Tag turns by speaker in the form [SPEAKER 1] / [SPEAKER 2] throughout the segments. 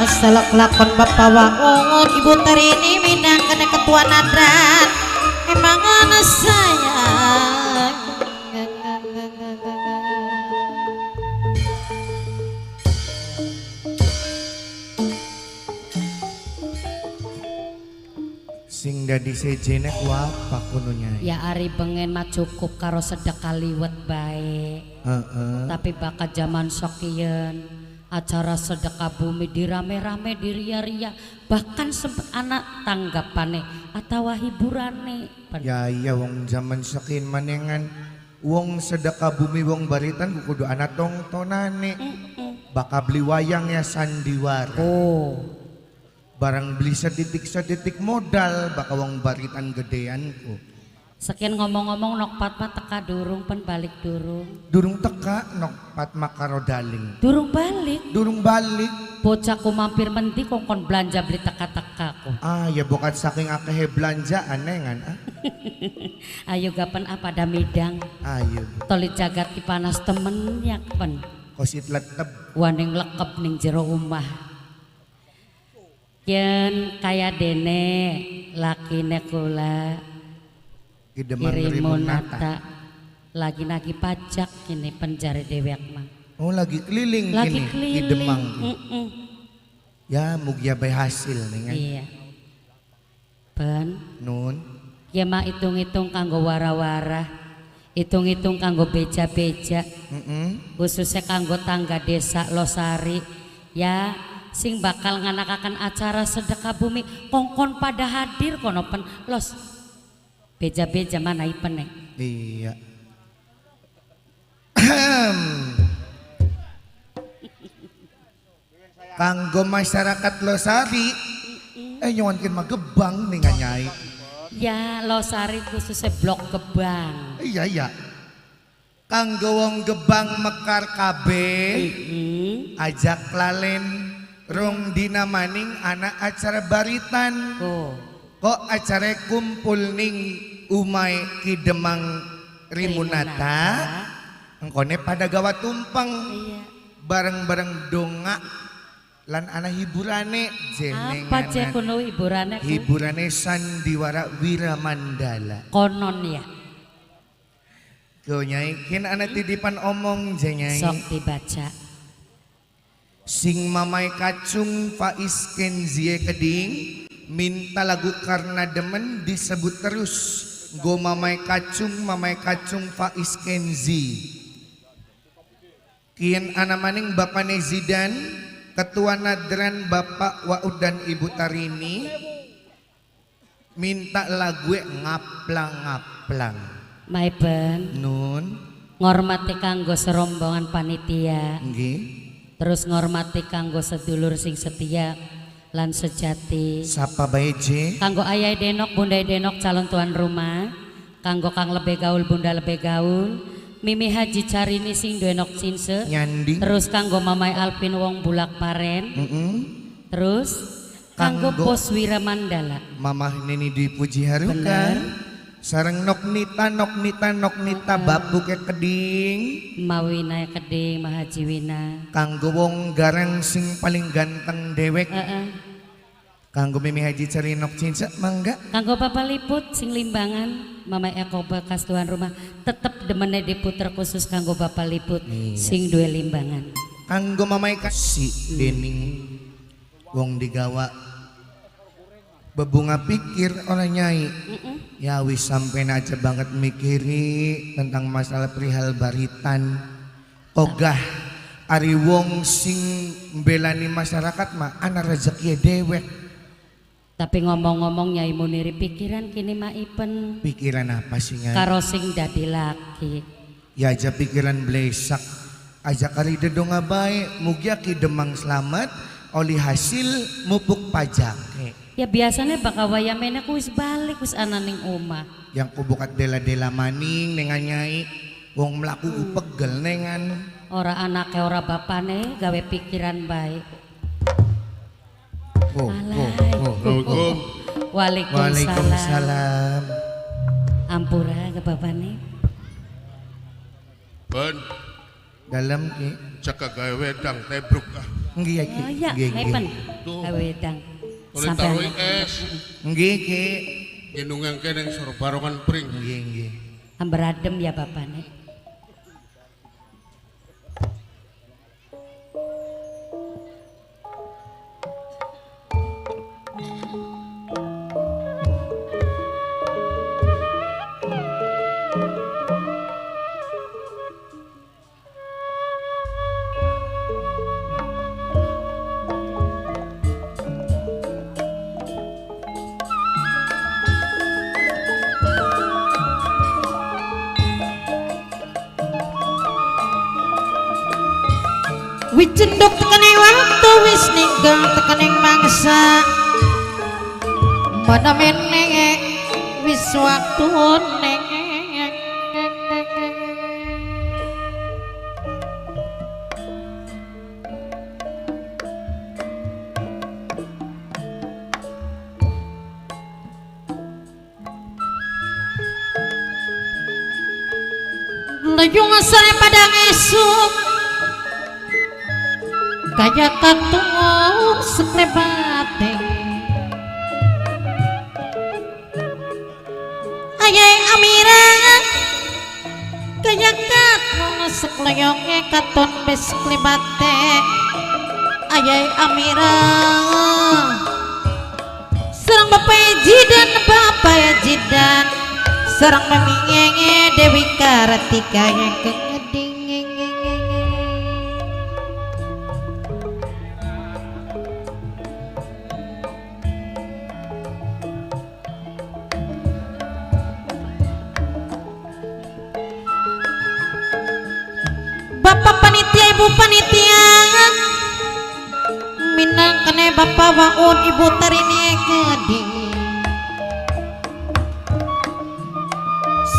[SPEAKER 1] selok lakon Bapak Wangun Ibu Tarini minang kena ketua adat memang anak sayang.
[SPEAKER 2] Sing dadi sejene ku apa kununya?
[SPEAKER 1] Ya ari bengen mah cukup karo sedekah liwet bae. Tapi bakat zaman sokian acara sedekah bumi dirame-rame diria-ria bahkan sempet anak tanggapane atau hiburane.
[SPEAKER 2] Ya iya wong zaman sakin manengan wong sedekah bumi wong baritan kudu anak tongtonane. Baka beli wayang ya sandiwara.
[SPEAKER 1] Oh.
[SPEAKER 2] Barang beli sedetik modal baka wong baritan gedeanku.
[SPEAKER 1] Sekian ngomong-ngomong nok patma teka durung pen balik durung.
[SPEAKER 2] Durung teka nok patma karo daling.
[SPEAKER 1] Durung balik.
[SPEAKER 2] Durung balik.
[SPEAKER 1] Bocahku mampir menti kongkon belanja beli teka-teka ko.
[SPEAKER 2] Ah ya bokat saking akehe belanjaan nengan ah.
[SPEAKER 1] Ayo gapan apa ada midang.
[SPEAKER 2] Ayo.
[SPEAKER 1] Tolit jagat panas temen yak pen.
[SPEAKER 2] Kosit letep.
[SPEAKER 1] Waning lekep ning jero omah. Yen kaya dene lakine kula Irimunata lagi pajak kini penjari dewek mah.
[SPEAKER 2] Oh lagi keliling
[SPEAKER 1] lagi
[SPEAKER 2] kini
[SPEAKER 1] keliling.
[SPEAKER 2] di Demang. Ya mugia bae hasil nih kan.
[SPEAKER 1] Iya. Ben
[SPEAKER 2] Nun.
[SPEAKER 1] ya mah hitung-hitung kanggo wara-wara. Hitung-hitung kanggo beja-beja. Khususnya kanggo tangga desa Losari. Ya sing bakal nganakakan acara sedekah bumi kongkon pada hadir kono pen los beja-beja mana ipen nih.
[SPEAKER 2] Iya. Kanggo masyarakat Losari nyawankeun mah gebang nih nganyai.
[SPEAKER 1] Ya Losari khususnya blok Gebang.
[SPEAKER 2] Iya. Kanggo wong Gebang mekar kabeh ajak lalen rong dina maning anak acara baritan. Kok acara kumpul ning umay Ki Demang Rimunata engkone pada gawa tumpeng bareng-bareng donga lan ana hiburane jenengan.
[SPEAKER 1] Apa cek kuno hiburane?
[SPEAKER 2] Hiburane sandiwara Wiramandala.
[SPEAKER 1] Konon ya.
[SPEAKER 2] Go nyai kin ana titipan omong nyai.
[SPEAKER 1] Sok dibaca.
[SPEAKER 2] Sing mamai kacung Faiz Kenzie Keding minta lagu karena demen disebut terus go mamai kacung Faiz Kenzi. Kian anamaning Bapane Zidan Ketua Nadran Bapak Waud dan Ibu Tarini minta lagu ngaplang-ngaplang.
[SPEAKER 1] Maipen
[SPEAKER 2] Nun
[SPEAKER 1] ngormati kanggo serombongan panitia.
[SPEAKER 2] Nggih.
[SPEAKER 1] Terus ngormati kanggo sedulur sing setia lan sejati.
[SPEAKER 2] Sapa bae je?
[SPEAKER 1] Kanggo ayah Denok, Bunda Denok calon tuan rumah. Kanggo Kang Lebih Gaul, Bunda Lebih Gaul. Mimi Haji Carini sing Denok Cinse.
[SPEAKER 2] Nyandi.
[SPEAKER 1] Terus kanggo Mamai Alpin Wong Bulak Paren. Terus kanggo Pos Wiramandala.
[SPEAKER 2] Mamah Nini Dipuji Harukan.
[SPEAKER 1] Bener.
[SPEAKER 2] Sareng Noknita Babu ke Keding.
[SPEAKER 1] Mawina Keding, Mahaji Wina.
[SPEAKER 2] Kanggo wong garang sing paling ganteng dewek. Kanggo Mimi Haji Carinok Cinca mangga.
[SPEAKER 1] Kanggo Papa Liput sing limbangan. Mama Eko bekas tuan rumah tetep demene diputer khusus kanggo Bapak Liput sing duwe limbangan.
[SPEAKER 2] Kanggo Mama Eka si Dening wong digawa bebunga pikir orang nyai. Ya wis sampai aja banget mikiri tentang masalah perihal baritan. Ogah ari wong sing mbelani masyarakat mah ana rezeki dewek.
[SPEAKER 1] Tapi ngomong-ngomong Nyai Muniri pikiran kini mah ipen.
[SPEAKER 2] Pikiran apa sih nyai?
[SPEAKER 1] Karo sing dadi laki.
[SPEAKER 2] Ya aja pikiran blesak. Aja kari dedonga bae mugia Ki Demang selamat oli hasil mupuk pajak.
[SPEAKER 1] Ya biasanya bakal wayamene ku wis balik wis ana ning omah.
[SPEAKER 2] Yang kubukat dela-dela maning dengan nyai wong mlaku pegel nengan.
[SPEAKER 1] Ora anake ora bapane gawe pikiran baik.
[SPEAKER 2] Waalaikumsalam.
[SPEAKER 1] Ampura ke bapane.
[SPEAKER 3] Ben
[SPEAKER 2] Dalam ki
[SPEAKER 3] cekak gawe wedang tebruk ah.
[SPEAKER 2] Nggih Ki.
[SPEAKER 1] Oh ya,
[SPEAKER 2] Nggih, nggih.
[SPEAKER 1] hepen.
[SPEAKER 3] Tuh.
[SPEAKER 1] Awedang.
[SPEAKER 3] Oleh taruh es.
[SPEAKER 2] Nggih Ki.
[SPEAKER 3] Gendong yang kene sor barongan pring.
[SPEAKER 2] Nggih nggih.
[SPEAKER 1] Amber adem ya bapakne.
[SPEAKER 4] Wicendok tekaning waktu wis ninggal tekaning mangsa mana meneng wis waktu neng lejung asale padang esuk kaya katung seklepate ayai amira kaya katung sekleyoke katon bes seklepate ayai amira serang bapak jidan bapak jidan serang memingenge Dewi Kartika yang kengeding Bapak panitia ibu panitia minang kene bapak waun ibu tarini geding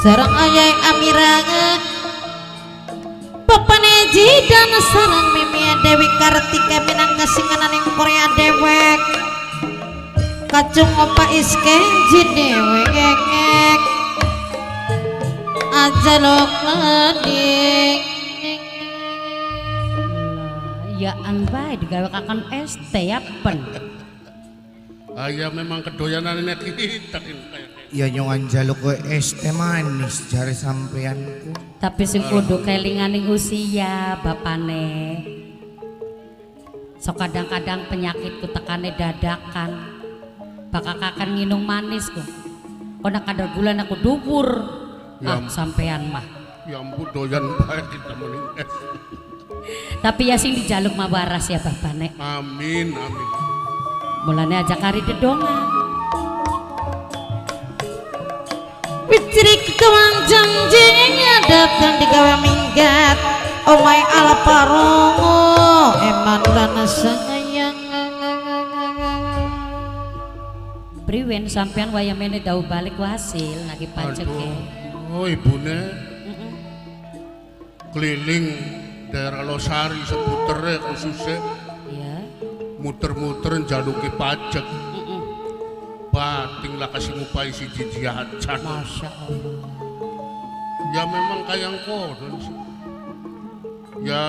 [SPEAKER 4] sarang ayai amira bapak neji dan sarang mimi Dewi Kartika minang kasingananing Korea dewek kacung opa iskenji dewek aja lok lading
[SPEAKER 1] Ya anbay digawe kakan es teh ya pen.
[SPEAKER 3] Ayah memang kedoyanan ini kita kayak
[SPEAKER 2] Ya nyongan jaluk ke es teh manis jare sampeanku.
[SPEAKER 1] Tapi sing kudu kelinganing usia bapane. So kadang-kadang penyakitku tekane dadakan. Bakal kakan nginung manis ku. Kona kadar bulan aku dubur.
[SPEAKER 3] Ya.
[SPEAKER 1] Sampean mah.
[SPEAKER 3] ya ampun doyan baik kita mending es.
[SPEAKER 1] Tapi ya sing dijaluk mah waras ya bapane.
[SPEAKER 3] Amin amin.
[SPEAKER 1] Mulane aja kari dedongan.
[SPEAKER 4] Picrik kawang janjinya datang digawe minggat omai ala parongo eman lana sayang
[SPEAKER 1] Priwen sampean waya mene dau balik wasil lagi pacek ya.
[SPEAKER 3] Oh ibune keliling daerah Losari seputere khususnya
[SPEAKER 1] Ya.
[SPEAKER 3] muter-muter jaluki pajak bating lah kasih ngupai si jiji acan.
[SPEAKER 1] Masya Allah.
[SPEAKER 3] Ya memang kayak kodon sih. Ya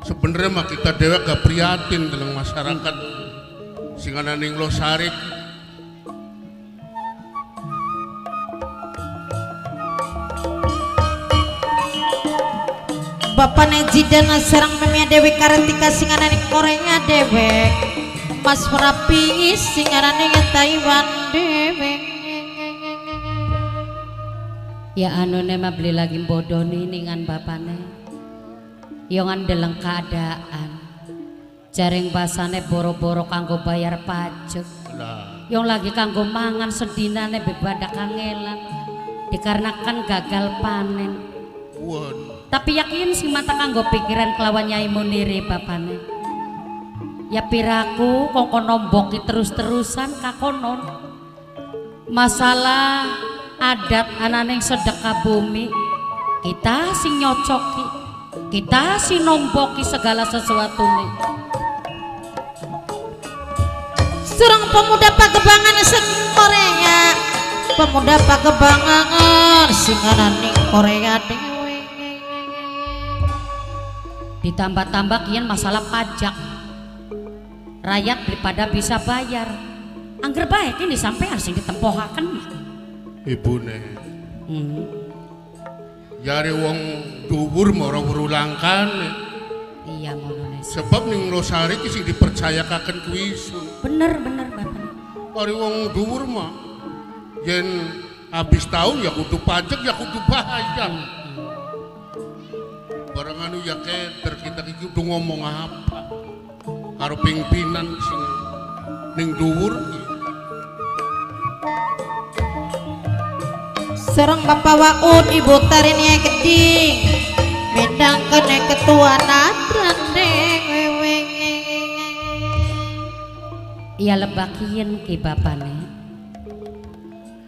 [SPEAKER 3] sebenarnya mah kita dewa gak prihatin dalam masyarakat singananing Losari.
[SPEAKER 4] Bapak Nejidan serang memia Dewi Kartika singananing Korea dewek Mas Merapi singananing Taiwan dewek
[SPEAKER 1] Ya anu nema beli lagi bodoh nih ningan bapane. Yang andeleng keadaan. Jaring basane boro-boro kanggo bayar pajak.
[SPEAKER 3] Lah,
[SPEAKER 1] Yang lagi kanggo mangan sedinane bebadak kangelan. Dikarenakan gagal panen.
[SPEAKER 3] waduh.
[SPEAKER 1] Tapi yakin si mata kanggo pikiran kelawan Nyai Muniri bapane. Ya piraku kok nomboki terus-terusan kakonon. Masalah adat ananing sedekah bumi kita sing nyocoki, kita sing nomboki segala sesuatu nih.
[SPEAKER 4] Serang pemuda pagebangan sing Korea pemuda pagebangan singananing Korea dewek
[SPEAKER 1] Ditambah-tambah kian masalah pajak. rakyat daripada bisa bayar. Angger baik ini sampean sing ditempohaken mah.
[SPEAKER 3] Ibune. Yare wong dhuwur mara werulangkane.
[SPEAKER 1] Iya ngono nes.
[SPEAKER 3] Sebab ning Losari ki sing dipercayakaken kuwi isun.
[SPEAKER 1] Bener Bapak.
[SPEAKER 3] Ari wong dhuwur mah yen habis tahun ya kudu pajak ya kudu bayar. Barang anu ya keter kita iki kudu ngomong apa karo pimpinan sing ning dhuwur ki.
[SPEAKER 4] Sareng Bapak Waun Ibu Tarinia Geding Medang kene ketua nadran deng.
[SPEAKER 1] Iya lebakien ki bapane.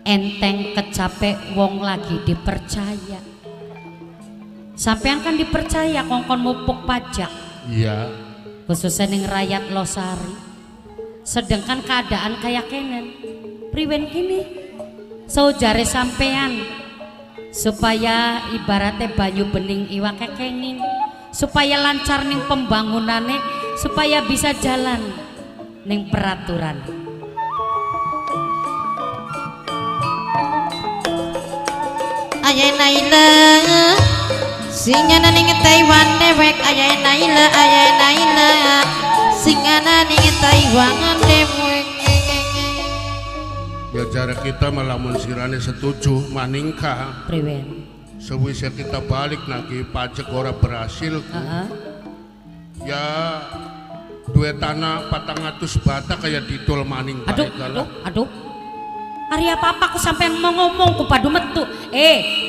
[SPEAKER 1] Enteng kecapek wong lagi dipercaya. Sampean kan dipercaya kongkon mupuk pajak.
[SPEAKER 3] Iya.
[SPEAKER 1] Khususnya ning rakyat Losari. Sedangkan keadaan kayak kenen. Priwen kini. Saujare sampean supaya ibaratnya banyu bening iwak kekenging, supaya lancar ning pembangunane, supaya bisa jalan ning peraturan.
[SPEAKER 4] Ayah Naila singana ning Taiwan dewek. Ayah Naila singana ning Taiwan dewek.
[SPEAKER 3] Ya jarak kita melamun sirane setuju maningka.
[SPEAKER 1] Priwen.
[SPEAKER 3] Sewise kita balik nagih pajak ora berhasil. Ya duit tanah 400 bata kayak didol maning bae kalah.
[SPEAKER 1] Aduh. Ari apa-apa aku sampean mau ngomong ku padu metu.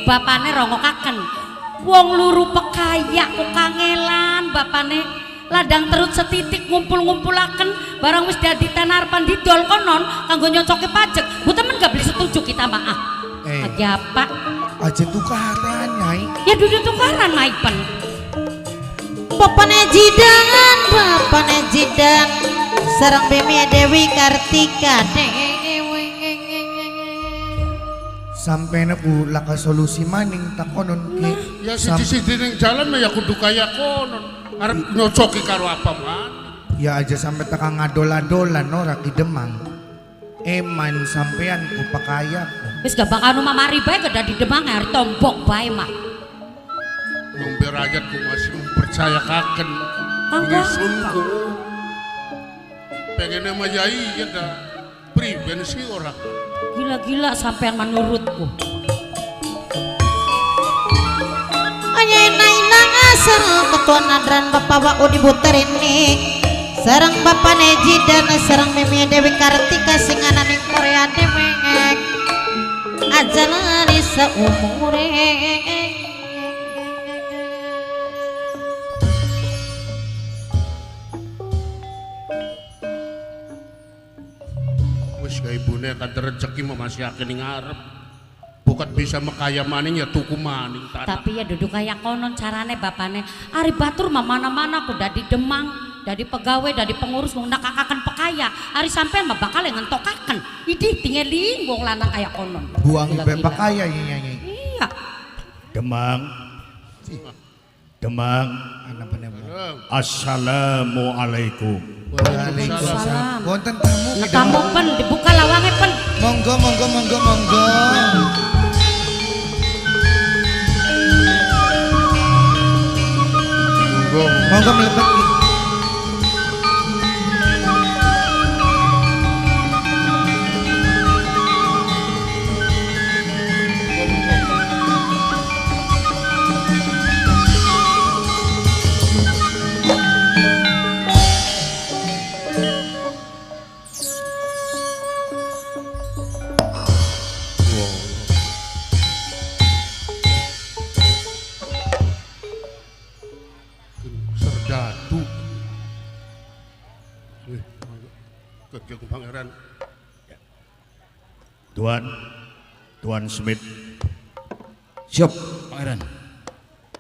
[SPEAKER 1] Bapane rongokaken. Wong luru pekaya ku kangelan bapane. Ladang terus setitik ngumpul-ngumpulaken barang wis dadi tanarpan didol konon kanggo nyocoke pajak. Bu temen gak beli setuju kita maaf. Lagi apa?
[SPEAKER 2] Aja tukaran Nyai.
[SPEAKER 1] Ya duduk tukaran maipen.
[SPEAKER 4] Bapane jidan sareng Bimi Dewi Kartika
[SPEAKER 2] Sampai ku laka solusi maning tak konon ki.
[SPEAKER 3] Ya siji-siji ning jalan mah ya kudu kaya konon. Arep nyocoki karo apa man?
[SPEAKER 2] Ya aja sampai tekan ngadola-dolan ora ki Demang. Eman sampean ku pakaya ku.
[SPEAKER 1] Wis gak bakal mamari bae kedah di Demang hari tombok bae mah.
[SPEAKER 3] Ngombe rakyatku masih mempercayakan ngisunku. Pengennya mah ya iya dah. Priben sih orang.
[SPEAKER 1] Gila-gila sampean menurutku.
[SPEAKER 4] Ayah Naila asal ketua nadran Bapak Waun Ibu Terini sareng Bapak Neji dan sareng Mimi Dewi Kartika singana ning Korea dewek ajalari saumure.
[SPEAKER 3] Wis ka ibune kada rezeki mah masih akan ngarep. Bukan bisa mekaya maning ya tuku maning tanah.
[SPEAKER 1] Tapi ya duduk kayak konon carane bapane Ari Batur mah mana-mana aku dari Demang, dari pegawai, dari pengurus wong nakakaken pekaya. Ari sampean mah bakal ngentokaken. Idih tingeling wong lanang kayak konon.
[SPEAKER 2] Buang
[SPEAKER 1] Gila-gila.
[SPEAKER 2] ibe pakaya Nyai.
[SPEAKER 1] Iya.
[SPEAKER 5] Demang.
[SPEAKER 2] Anak bener.
[SPEAKER 5] Assalamualaikum.
[SPEAKER 2] Waalaikumsalam. Wonten tamu ki
[SPEAKER 1] Tamu
[SPEAKER 2] Demang.
[SPEAKER 1] pen dibuka lawange pen.
[SPEAKER 2] Monggo. Monggo mlebet ki.
[SPEAKER 3] Serdadu. Kegeng pangeran.
[SPEAKER 5] Tuan Smith,
[SPEAKER 2] Siap.
[SPEAKER 5] Pangeran.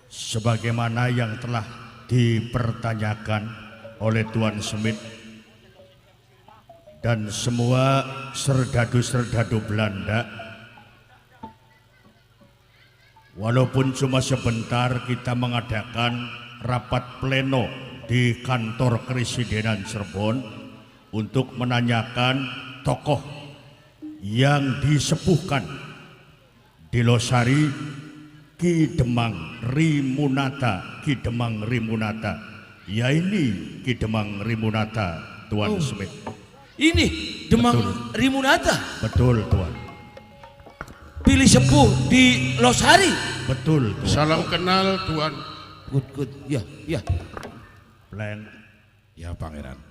[SPEAKER 5] Sebagaimana yang telah dipertanyakan oleh Tuan Smith dan semua serdadu-serdadu Belanda, walaupun cuma sebentar kita mengadakan rapat pleno di kantor Kresidenan Cirebon, untuk menanyakan tokoh yang disepuhkan di Losari, Ki Demang Rimunata. Ki Demang Rimunata, ya ini Ki Demang Rimunata, Tuan Smith.
[SPEAKER 6] Ini Demang
[SPEAKER 5] Betul.
[SPEAKER 6] Rimunata,
[SPEAKER 5] Betul, Tuan.
[SPEAKER 6] pilih sepuh di Losari.
[SPEAKER 5] Betul, Tuan.
[SPEAKER 3] Salam kenal Tuan.
[SPEAKER 6] Good, ya.
[SPEAKER 5] Pleng.
[SPEAKER 7] Ya Pangeran.